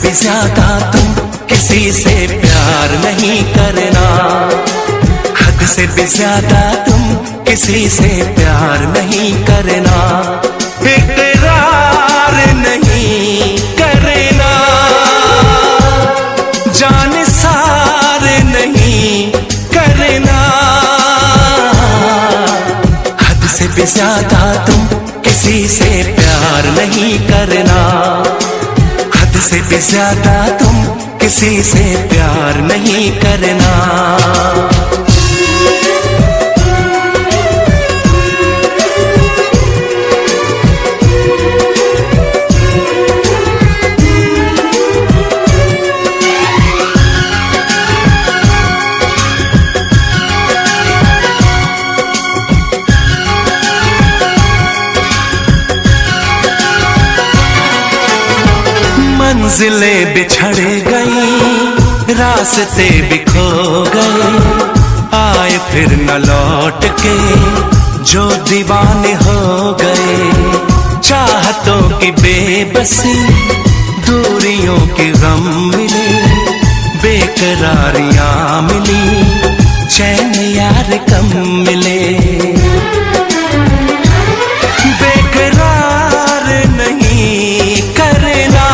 भी ज्यादा तुम किसी से प्यार नहीं करना, हद से भी ज्यादा तुम किसी से प्यार नहीं करना, इकरार नहीं करना, जान सार नहीं करना, हद से भी ज्यादा तुम किसी से प्यार नहीं करना, हद से भी ज्यादा तुम किसी से प्यार नहीं करना। मंजिलें बिछड़ गई, रास्ते बिखो गए, आए फिर न लौट के जो दीवाने हो गए, चाहतों की बेबसी दूरियों के गम मिले, बेकरारियां मिली, चैन यार कम मिले, बेकरार नहीं करना,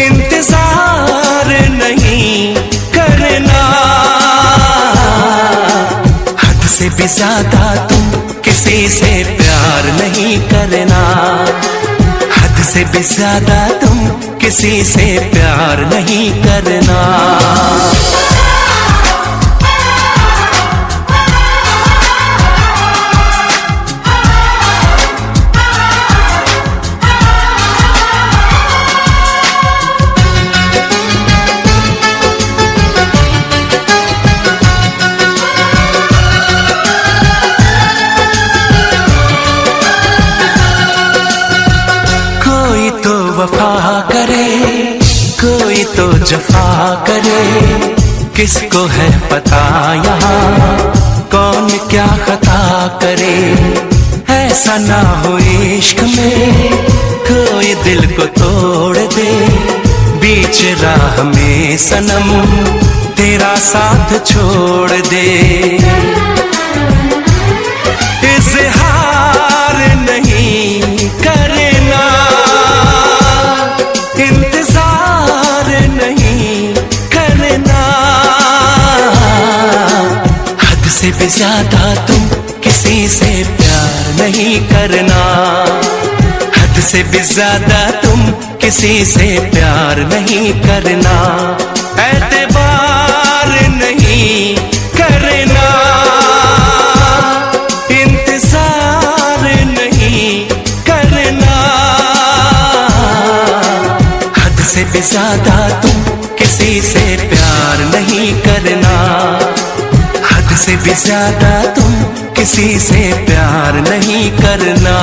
इंतजार नहीं करना, हद से भी ज्यादा तुम किसी से प्यार नहीं करना, हद से भी ज्यादा तुम किसी से प्यार नहीं करना। वफा करे कोई तो जफा करे, किसको है पता यहाँ कौन क्या खता करे, ऐसा ना हो इश्क में कोई दिल को तोड़ दे, बीच राह में सनम तेरा साथ छोड़ दे, इज़हार नहीं करना, इंतजार नहीं करना, हद से भी ज्यादा तुम किसी से प्यार नहीं करना, हद से भी ज्यादा तुम किसी से प्यार नहीं करना, एतबार नहीं करना, इंतजार नहीं करना, हद से भी ज्यादा तुम किसी से प्यार नहीं करना, हद से भी ज्यादा तुम किसी से प्यार नहीं करना।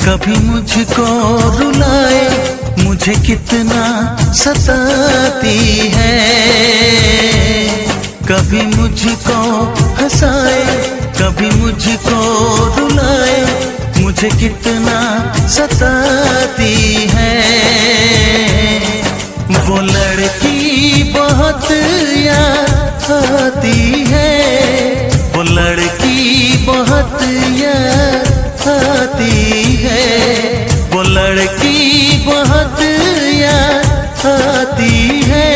कभी मुझको रुलाए, मुझे कितना सताती है, कभी मुझको हंसाए, कभी मुझको रुलाए, मुझे कितना सताती है, वो लड़की बहुत याद आती है, वो लड़की बहुत याद आती है, वो लड़की बहुत याद आती है,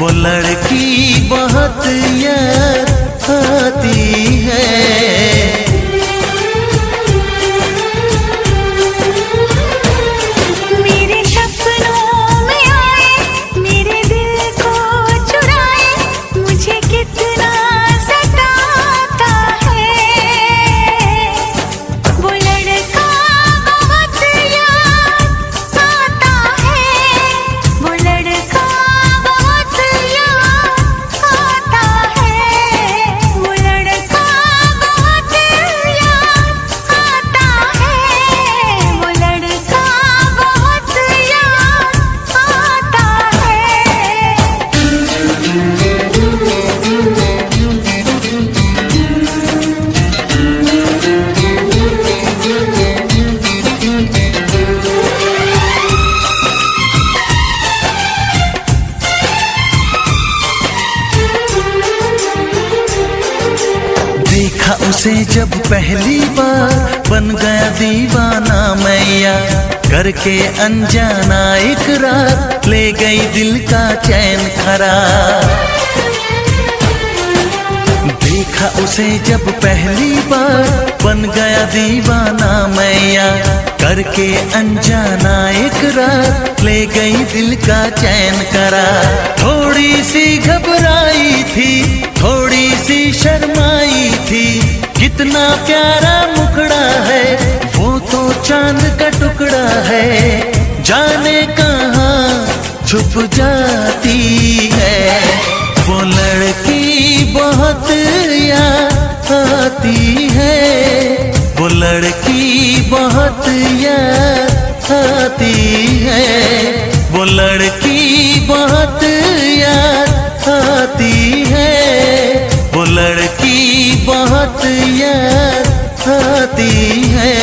वो लड़की बहुत याद आती है। देखा उसे जब पहली बार बन गया दीवाना मैया, करके अनजाना इकरार ले गई दिल का चैन करार। देखा उसे जब पहली बार बन गया दीवाना मैया, करके अनजाना इकरार ले गई दिल का चैन करार। थोड़ी सी घबराई थी, थोड़ी सी शर्माई थी, कितना प्यारा मुखड़ा है, वो तो चांद का टुकड़ा है, जाने कहाँ छुप जाती है। वो लड़की बहुत याद आती है, वो लड़की बहुत याद आती है, वो लड़की बहुत याद आती है, वो लड़की बहुत याद आती है।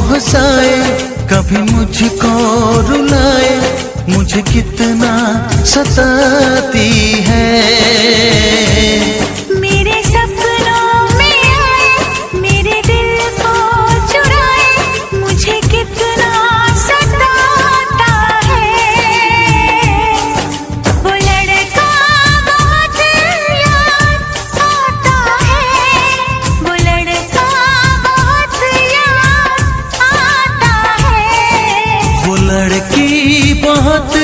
हंसाए, कभी मुझको रुलाए, मुझे कितना सताती है। मेरे सपनों में आए, मेरे दिल को चुराए, मुझे कितना सताता है। वो लड़का बहुत याद आता है, वो लड़का बहुत याद आता है। वो लड़की बहुत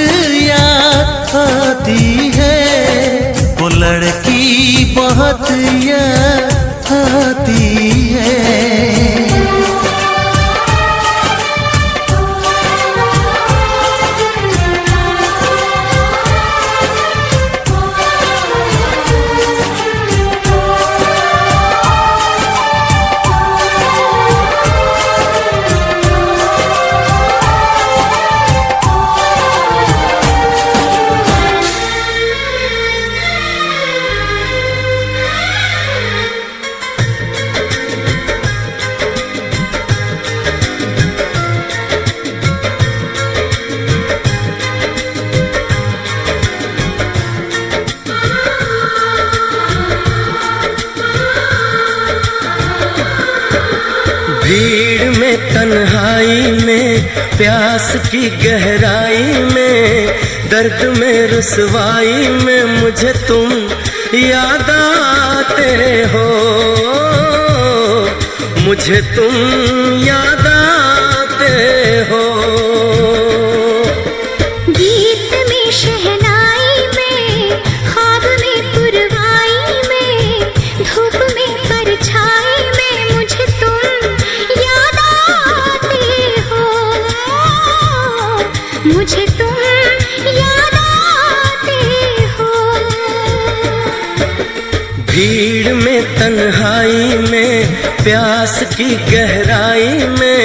याद आती है, वो लड़की बहुत याद आती है। भीड़ में तन्हाई में प्यास की गहराई में दर्द में रुसवाई में मुझे तुम याद आते हो, मुझे तुम याद आते हो। गीत में शहनाई में ख्वाब में पुरवाई में धूप में परछाई में मुझे तुम याद आते हो, मुझे तुम याद आते हो। भीड़ में तन्हाई में प्यास की गहराई में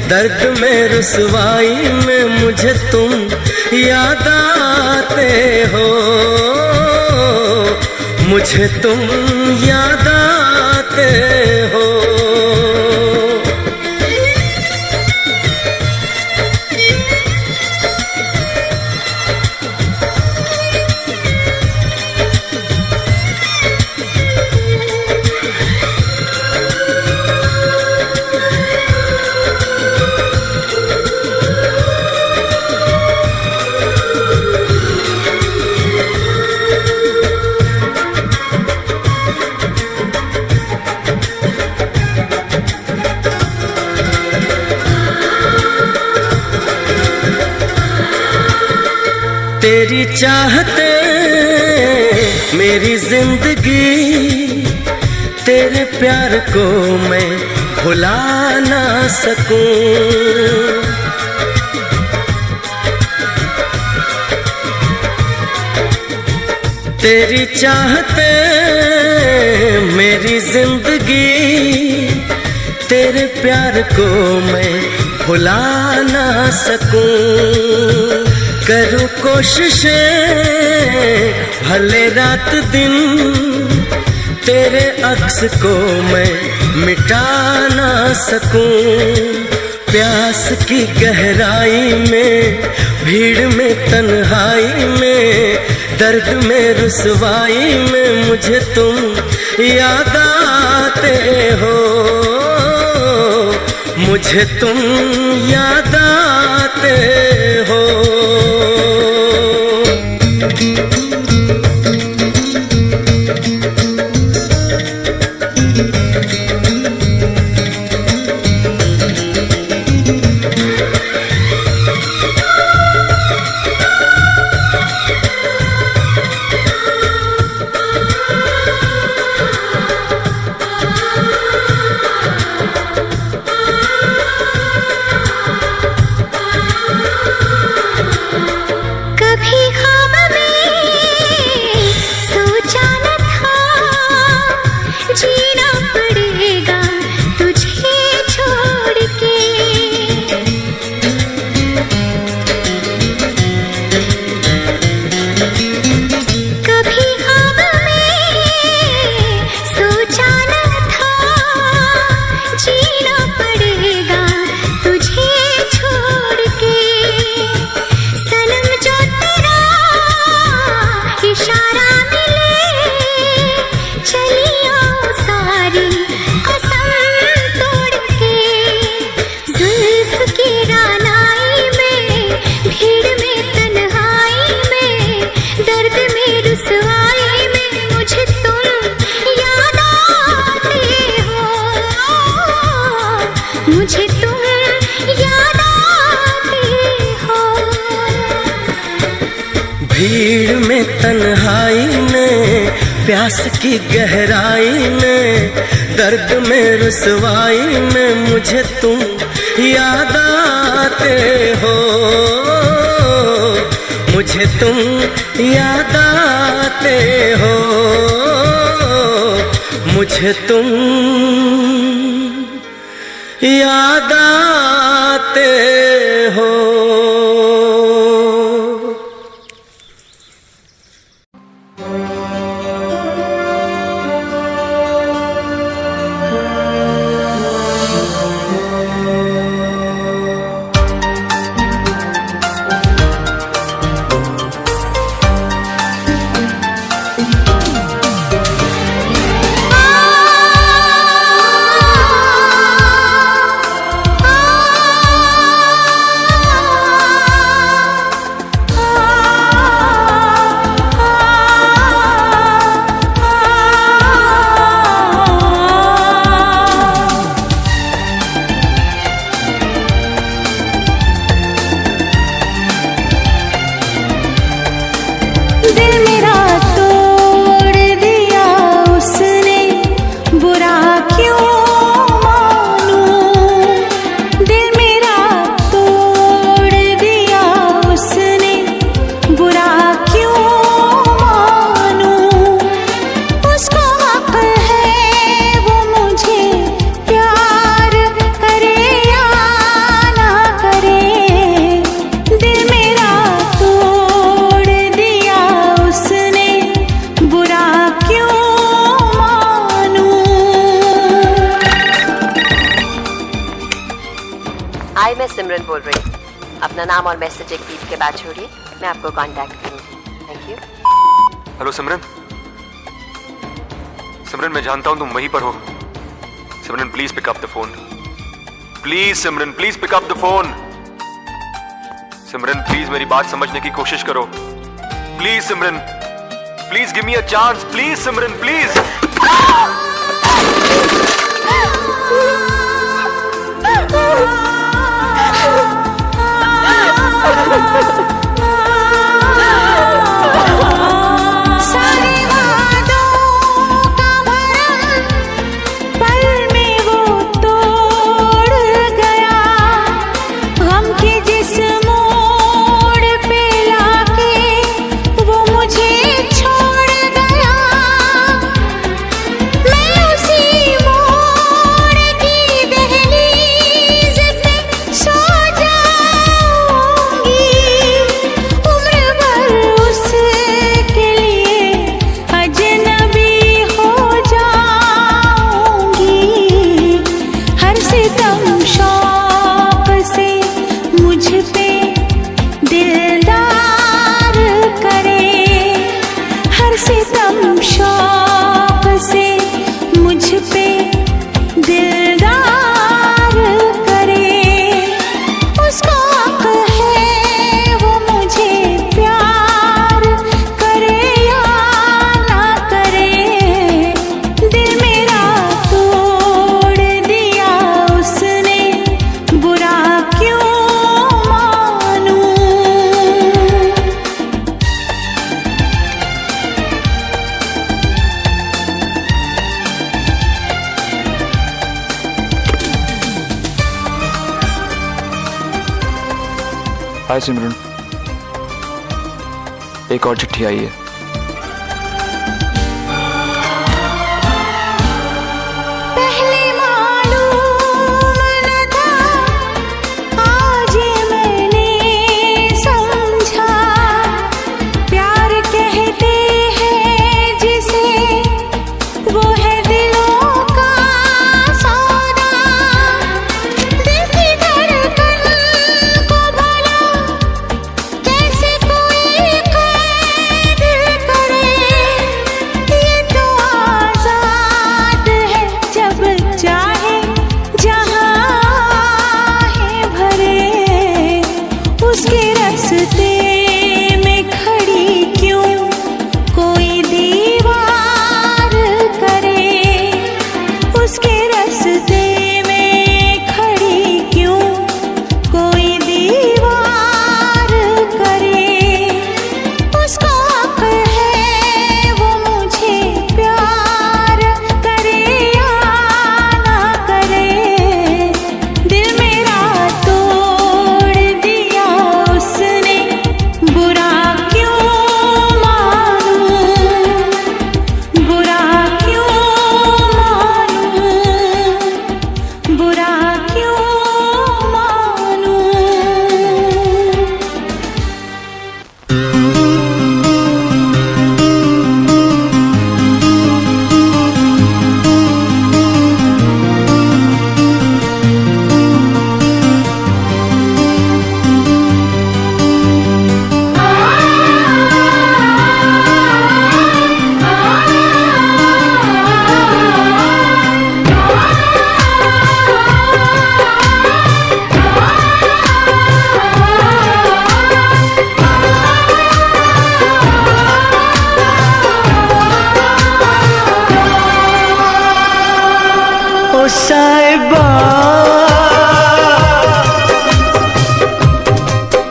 दर्द में रुसवाई में मुझे तुम याद आते हो, मुझे तुम याद आते हो। तेरी चाहते मेरी जिंदगी, तेरे प्यार को मैं भुला ना सकूं। तेरी चाहते मेरी जिंदगी, तेरे प्यार को मैं भुला ना सकूं। करूं कोशिशें भले रात दिन, तेरे अक्स को मैं मिटा ना सकूं। प्यास की गहराई में भीड़ में तन्हाई में दर्द में रुसवाई में मुझे तुम याद आते हो, मुझे तुम याद आते हो। मुझे तुम याद आते हो। भीड़ में तन्हाई में प्यास की गहराई में दर्द में रुसवाई में मुझे तुम याद आते हो, मुझे तुम याद आते हो, मुझे तुम याद आते हो। हाय, मैं सिमरन बोल रही हूँ। अपना नाम और मैसेज एक बीप के बाद छोड़िए, मैं आपको कांटेक्ट करूँगी। Thank you. Hello Simran. Simran, मैं जानता हूं तुम वहीं पर हो। Simran, please pick up the phone. Please Simran, please pick up the phone. Simran, please मेरी बात समझने की कोशिश करो। Please Simran, please give me a chance. Please Simran, please. Hi Simran, एक और चिट्ठी आई है। साहिबा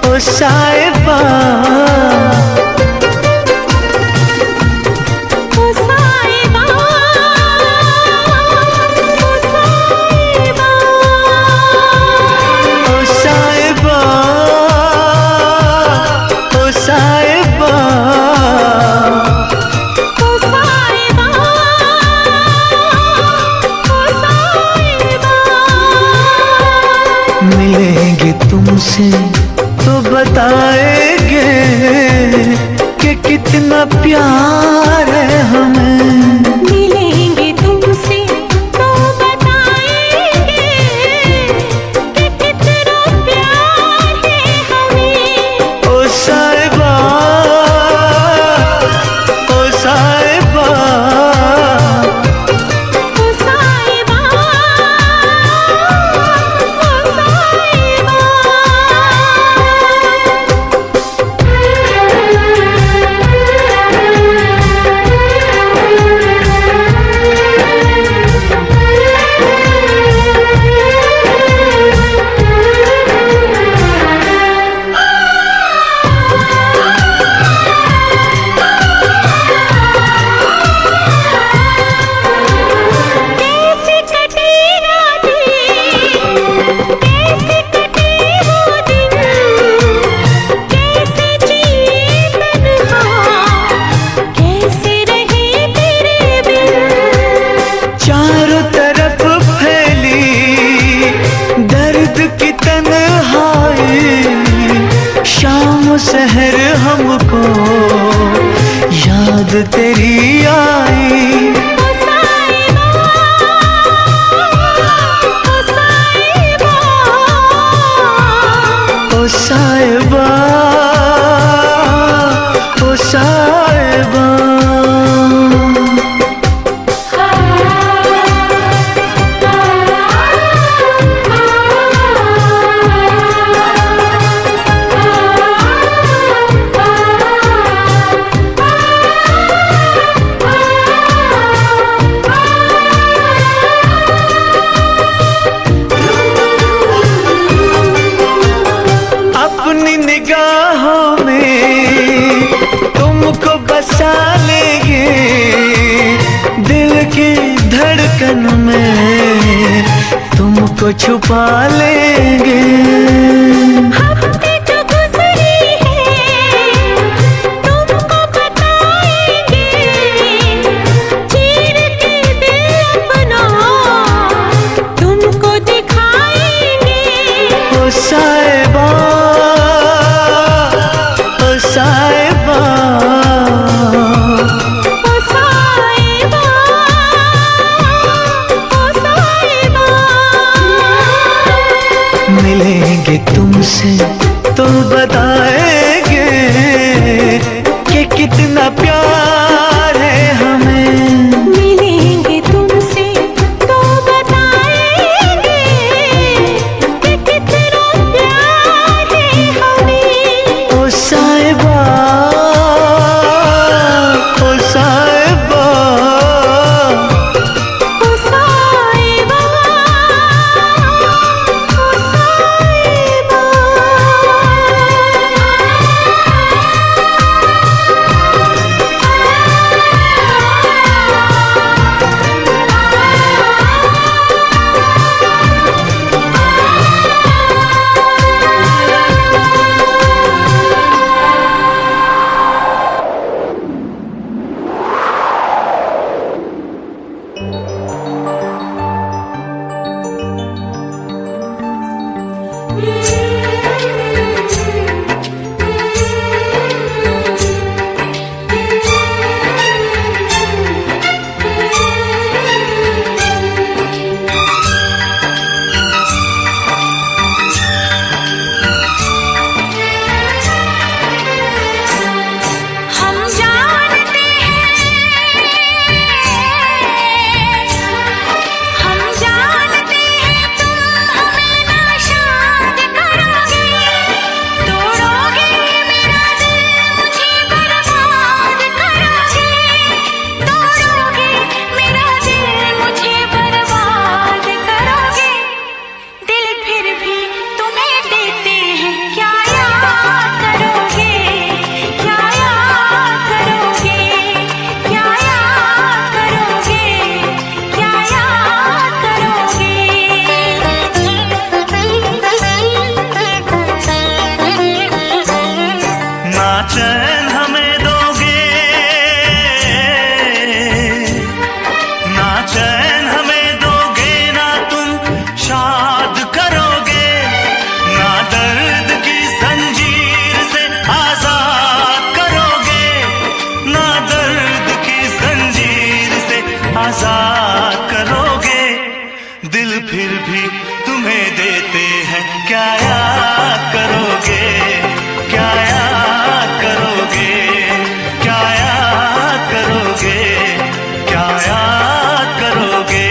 ओ साहिबा मिलेंगे तुमसे तो बताएंगे कि कितना प्यार है हमें। मिलेंगे तुमसे तो बताएंगे कि कितना शहर हमको याद तेरी आई। ओ साहिबा, ओ साहिबा। अपनी निगाहों में तुमको बसा लेंगे, दिल की धड़कन में तुमको छुपा लेंगे। हफ्ते जो गुजरे हैं तुमको बताएंगे, चीर के दिल अपना तुमको दिखाएंगे। ओ साहिबा, ओ साहिबा। ओ साहिबा, ओ साहिबा। मिलेंगे तुमसे तो बताएंगे कि कितना प्यार है हमें। मिलेंगे तुमसे तो बताएंगे कि कितना प्यार है हमें। ओ साहिबा, ओ साहिबा। ओ साहिबा, ओ साहिबा। हम जानते हैं, हम जानते हैं तुम हमें नाशाद करोगे, तोड़ोगे मेरा दिल मुझे बर्बाद करोगे, तोड़ोगे मेरा दिल मुझे बर्बाद करोगे। दिल फिर भी तुम्हें देते हैं, क्या याद करोगे, क्या याद करोगे, क्या याद करोगे, क्या याद करोगे। ना चैन हमें दोगे, ना चैन हमें दोगे, ना तुम शाद करोगे, ना दर्द की जंजीर से आजाद करोगे, ना दर्द की जंजीर से आजाद करोगे। दिल फिर भी तुम्हें देते हैं, क्या याद करोगे, क्या याद करोगे, क्या याद करोगे, क्या याद करोगे।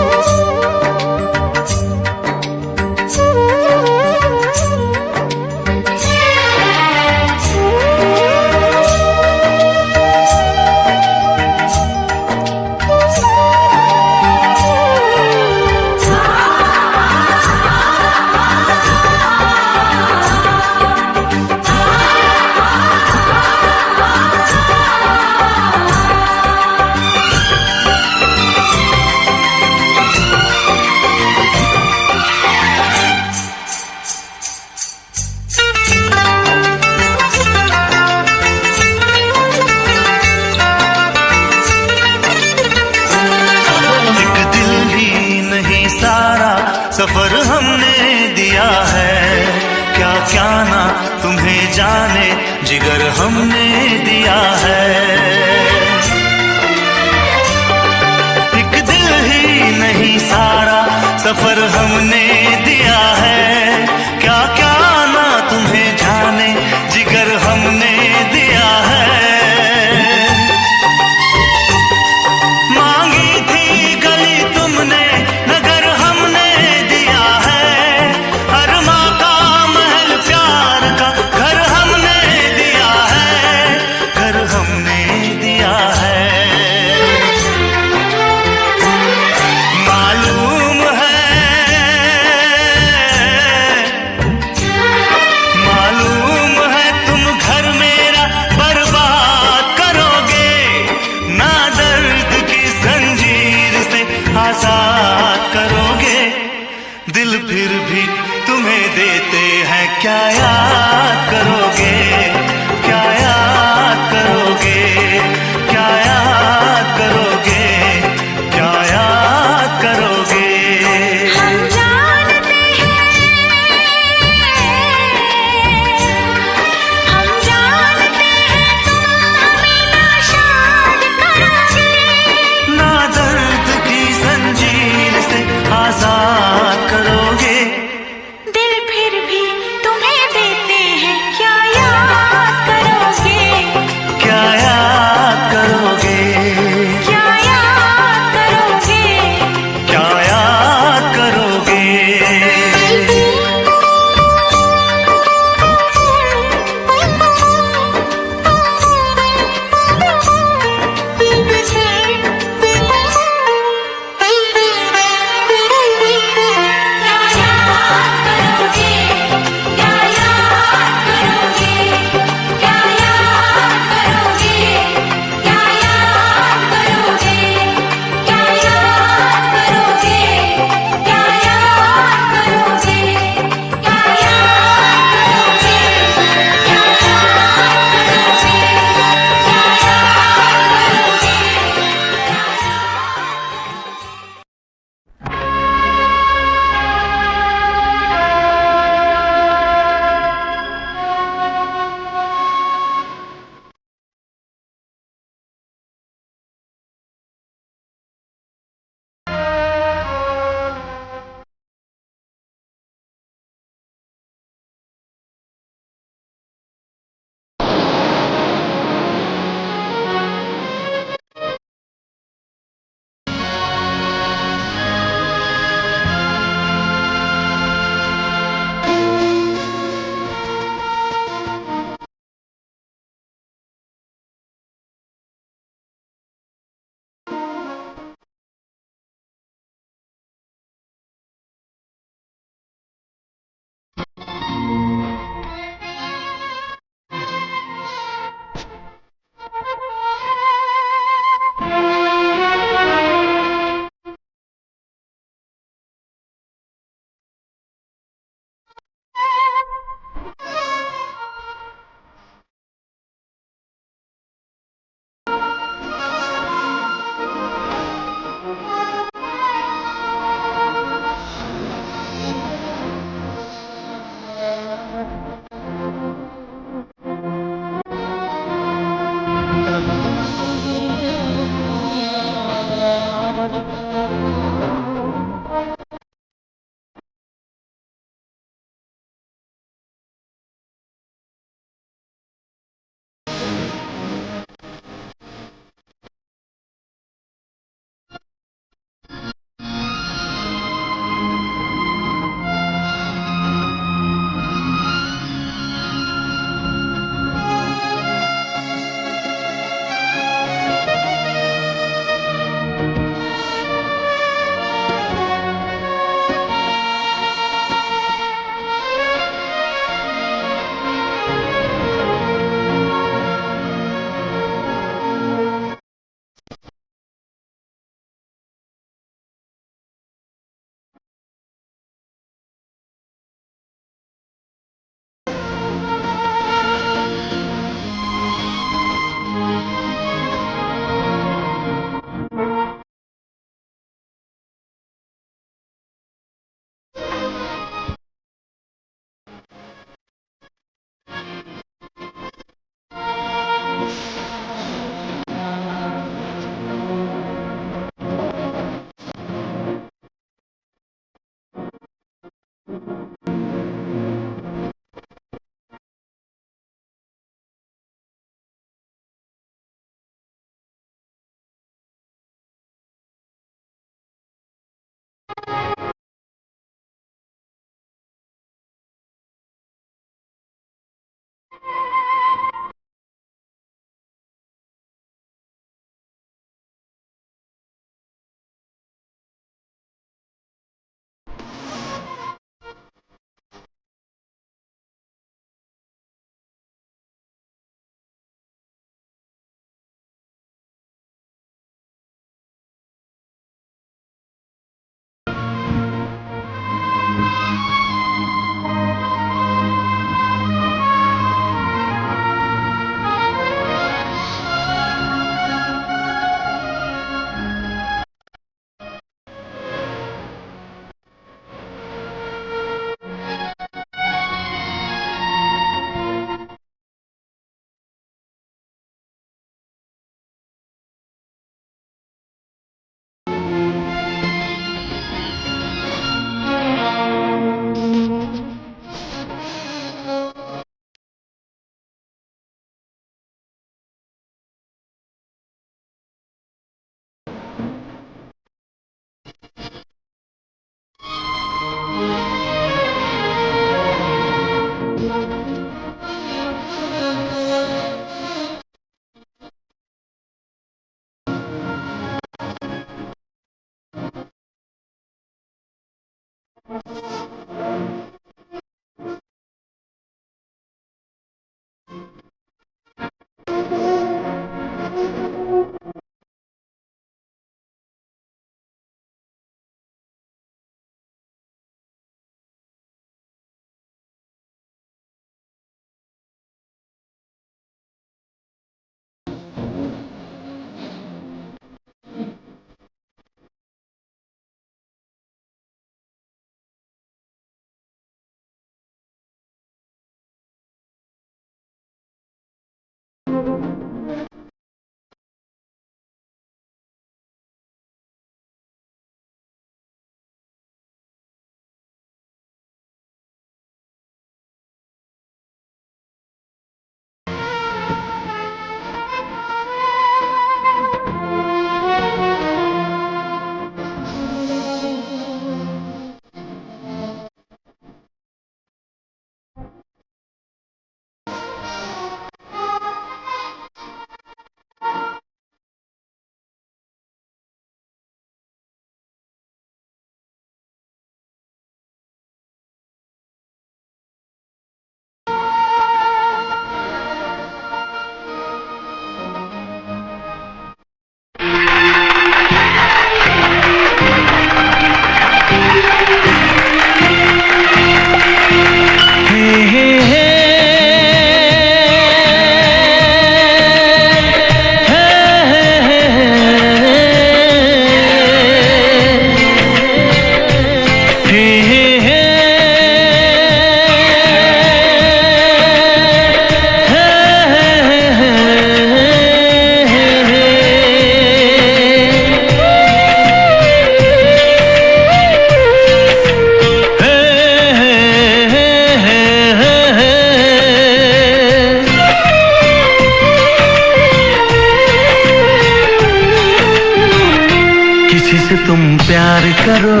किसी से तुम प्यार करो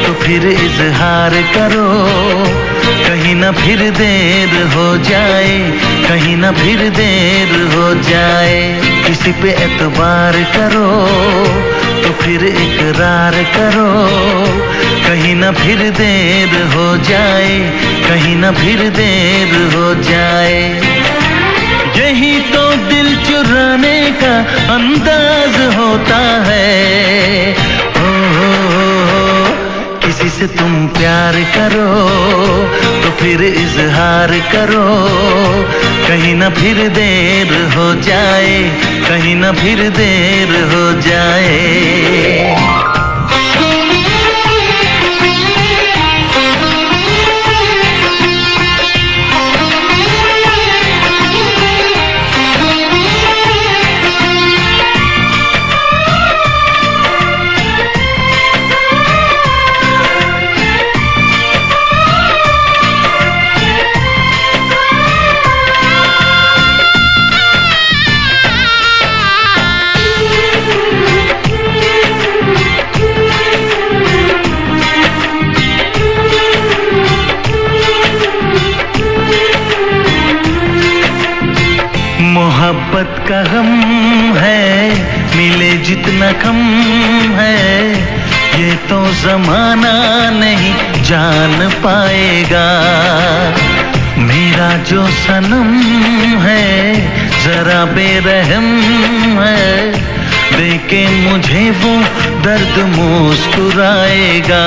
तो फिर इजहार करो, कहीं ना फिर देर हो जाए, कहीं ना फिर देर हो जाए। किसी पे एतबार करो तो फिर इकरार करो, कहीं ना फिर देर हो जाए, कहीं ना फिर देर हो जाए। यही तो दिल चुराने का अंदाज होता है। हो, किसी से तुम प्यार करो तो फिर इजहार करो, कहीं ना फिर देर हो जाए, कहीं ना फिर देर हो जाए। मोहब्बत का गम है, मिले जितना कम है, ये तो जमाना नहीं जान पाएगा। मेरा जो सनम है जरा बेरहम है, देखे मुझे वो दर्द मुस्कुराएगा।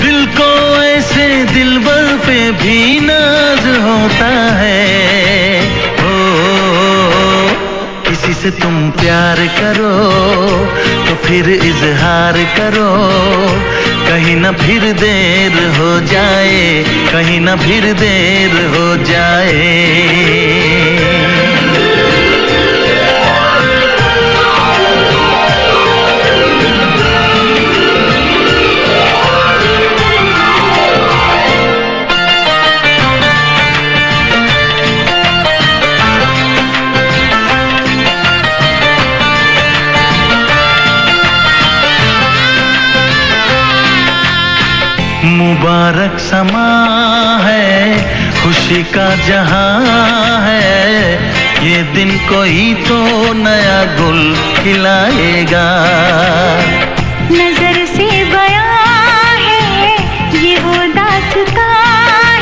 दिल को ऐसे दिलबर पे भी नाज होता है। किसी से तुम प्यार करो तो फिर इजहार करो, कहीं ना फिर देर हो जाए, कहीं ना फिर देर हो जाए। मुबारक समा है, खुशी का जहां है, ये दिन कोई तो नया गुल खिलाएगा। नजर से बयां है ये वो दास्तां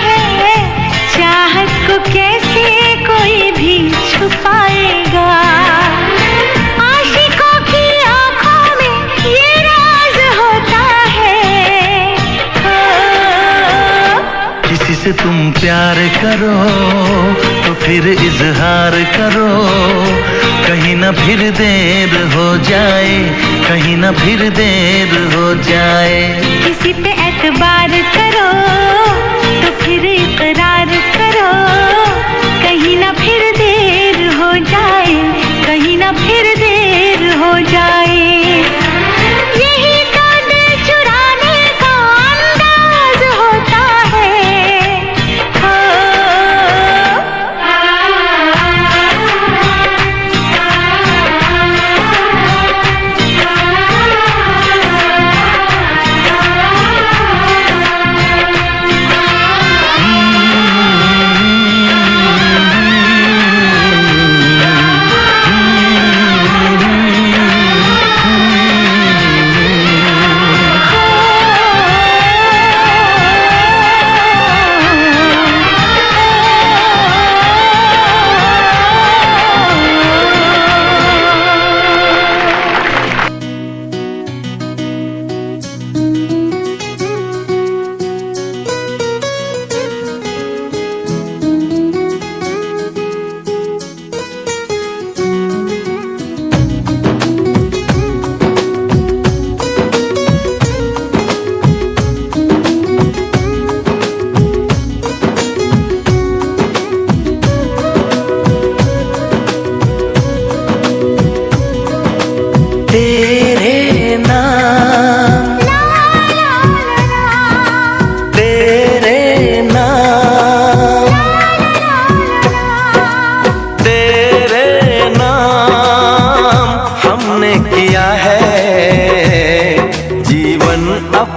है, चाहत को कैसे कोई भी छुपाएगा। आशिकों की आंखों में ये राज होता है। किसी से तुम प्यार करो तो फिर इजहार करो, कहीं ना फिर देर हो जाए, कहीं ना फिर देर हो जाए। किसी पे एतबार करो तो फिर इकरार करो, कहीं ना फिर देर हो जाए, कहीं ना फिर देर हो जाए। यही तो दिल चुराने का अंदाज होता है। हो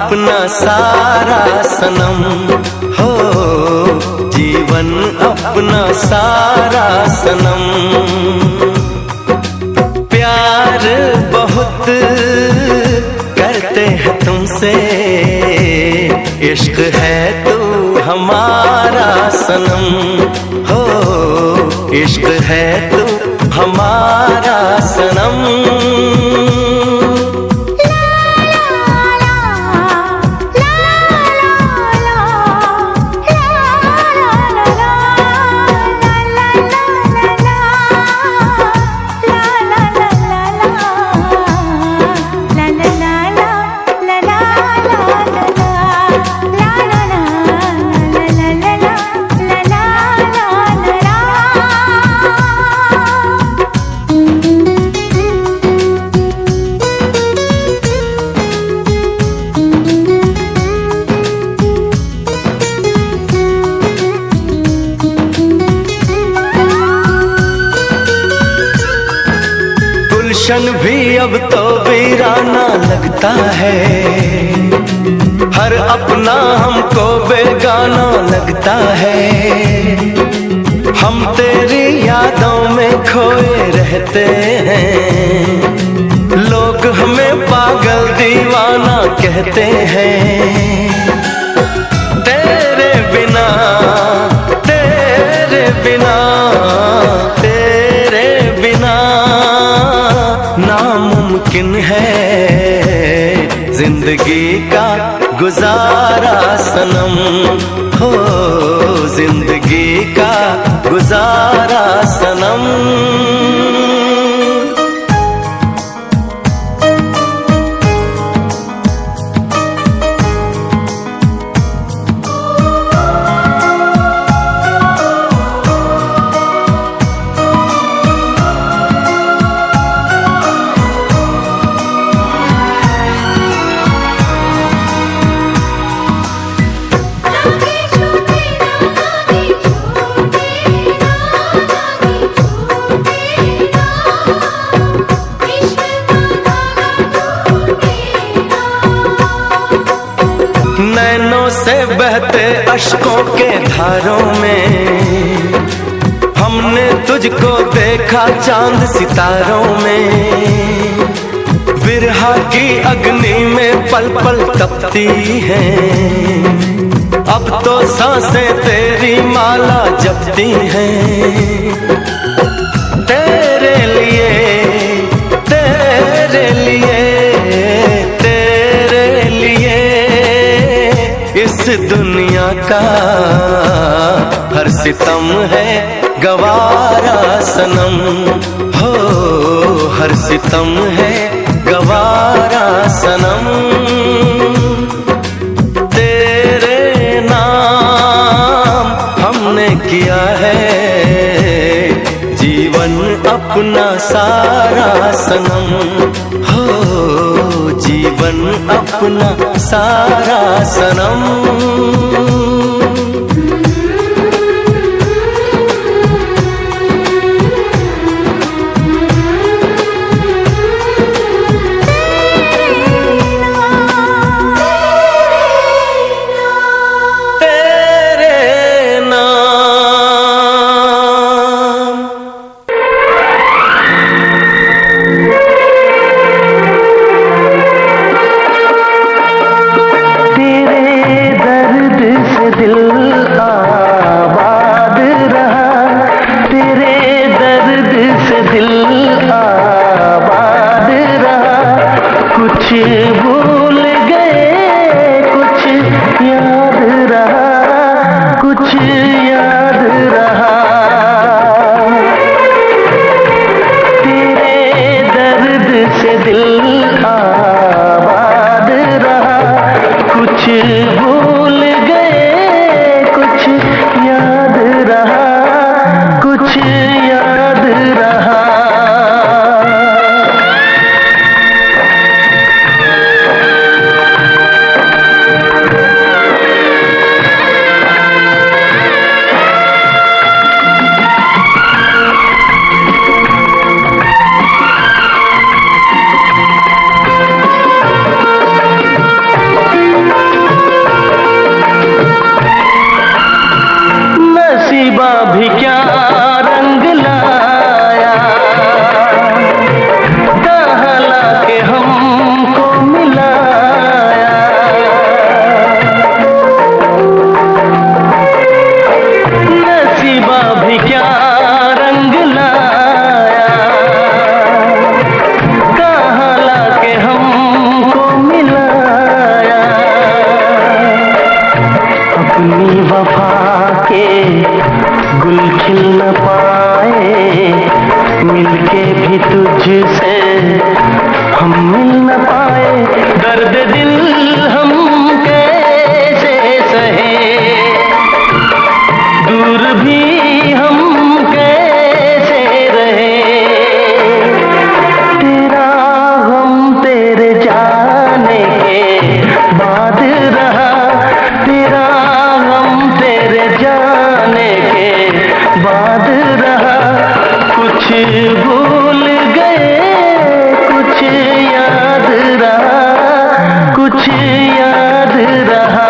अपना सारा सनम, हो जीवन अपना सारा सनम। प्यार बहुत करते हैं तुमसे, इश्क है तू हमारा सनम, हो इश्क है तू हमारा सनम। गुलशन भी अब तो वीराना लगता है, हर अपना हमको बेगाना लगता है। हम तेरी यादों में खोए रहते हैं, लोग हमें पागल दीवाना कहते हैं। तेरे बिना तेरे बिना तेरे बिना नामुमकिन है जिंदगी का गुजारा सनम, हो जिंदगी का गुजारा सनम। नैनों से बहते अश्कों के धारों में हमने तुझको देखा चांद सितारों में। विरहा की अग्नि में पल पल तपती हैं, अब तो सांसें तेरी माला जपती हैं। तेरे लिए तेरे लिए इस दुनिया का हर सितम है गवारा सनम, हो हर सितम है गवारा सनम। तेरे नाम हमने किया है जीवन अपना सारा सनम, हो जीवन अपना सारा सनम। भूल गए कुछ याद रहा, कुछ याद रहा। तेरे दर्द से दिल आबाद रहा, कुछ भूल गए कुछ याद रहा, कुछ याद रहा। के भी तुझसे हम मिल न पाए, दर्द दिल हम कैसे सहे, दूर भी हम कैसे रहे। तेरा गम तेरे जाने के बाद रहा, तेरा गम तेरे जाने के बाद रहा। कुछ भूल गए कुछ याद रहा, कुछ याद रहा।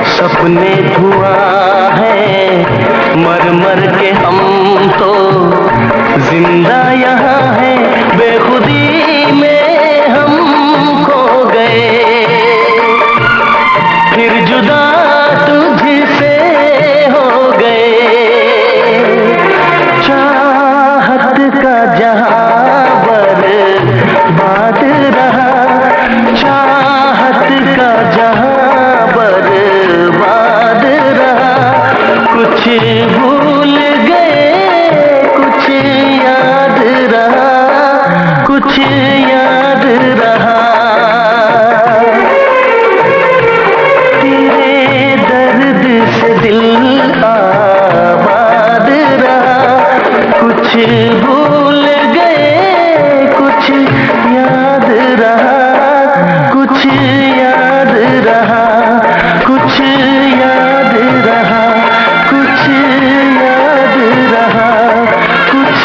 सपने धुआं है, मर मर के हम तो जिंदा यहाँ है। बेखुदी में हम खो गए, फिर जुदा तुझसे हो गए। चाहत का जहां बर्बाद रहा, चाहत का जहां बर्बाद रहा। कुछ भूल गए कुछ याद रहा, कुछ याद रहा। तेरे दर्द से दिल आबाद रहा। कुछ भूल गए कुछ याद रहा, कुछ याद रहा, कुछ याद रहा, कुछ याद रहा, कुछ